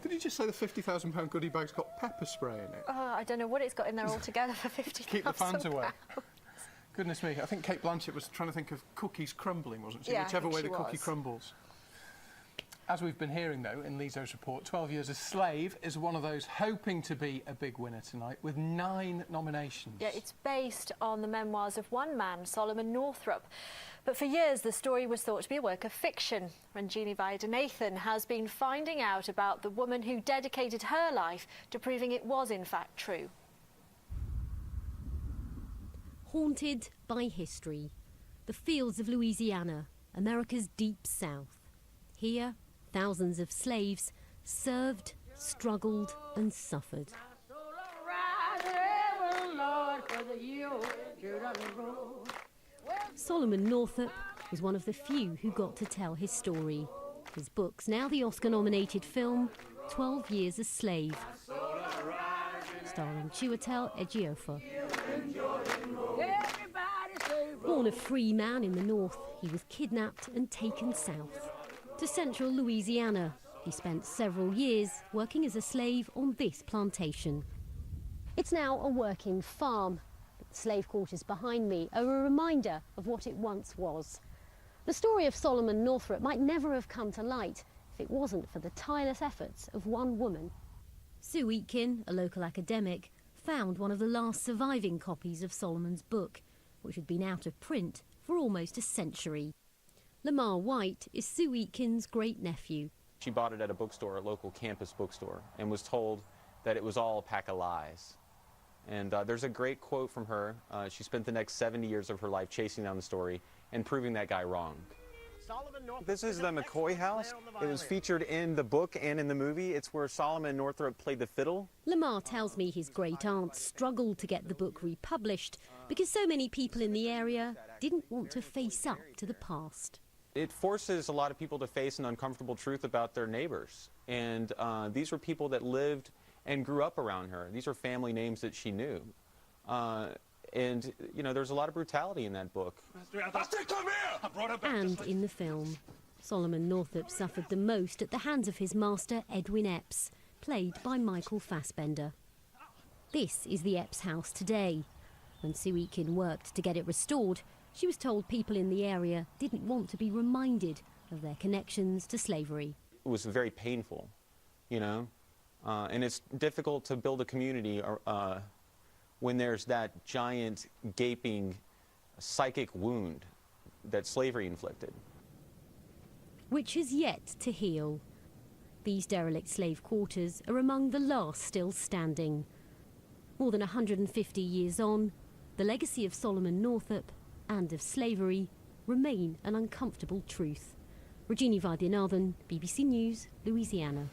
Did you just say the £50,000 goodie bag's got pepper spray in it? I don't know what it's got in there altogether for £50,000. Keep the fans away. Goodness me, I think Kate Blanchett was trying to think of cookies crumbling, wasn't she? Yeah, Whichever way the was. cookie crumbles. As we've been hearing, though, in Lizo's report, 12 Years a Slave is one of those hoping to be a big winner tonight, with 9 nominations. Yeah, it's based on the memoirs of one man, Solomon Northrop. But for years, the story was thought to be a work of fiction. Ranjini Vaidyanathan has been finding out about the woman who dedicated her life to proving it was, in fact, true. Haunted by history. The fields of Louisiana, America's deep south. Here, thousands of slaves served, struggled and suffered. Solomon Northrop was one of the few who got to tell his story. His book's now the Oscar-nominated film, 12 Years a Slave, starring Chiwetel Ejiofor. Born a free man in the north, he was kidnapped and taken south to central Louisiana. He spent several years working as a slave on this plantation. It's now a working farm. The slave quarters behind me are a reminder of what it once was. The story of Solomon Northrop might never have come to light if it wasn't for the tireless efforts of one woman. Sue Aitken, a local academic, found one of the last surviving copies of Solomon's book, which had been out of print for almost a century. Lamar White is Sue Aitken's great-nephew. She bought it at a bookstore, a local campus bookstore, and was told that it was all a pack of lies. And there's a great quote from her. She spent the next 70 years of her life chasing down the story and proving that guy wrong. This is the McCoy house. It was featured in the book and in the movie. It's where Solomon Northrop played the fiddle. Lamar tells me his great-aunt struggled to get the book republished because so many people in the area didn't want to face up to the past. It forces a lot of people to face an uncomfortable truth about their neighbors. And these were people that lived and grew up around her. These are family names that she knew. And, you know, there's a lot of brutality in that book. And in the film, Solomon Northrop suffered the most at the hands of his master, Edwin Epps, played by Michael Fassbender. This is the Epps house today. When Sue Aitken worked to get it restored, she was told people in the area didn't want to be reminded of their connections to slavery. It was very painful, you know, and it's difficult to build a community when there's that giant, gaping, psychic wound that slavery inflicted. Which is yet to heal. These derelict slave quarters are among the last still standing. More than 150 years on, the legacy of Solomon Northrop and of slavery remain an uncomfortable truth. Ranjini Vaidyanathan, BBC News, Louisiana.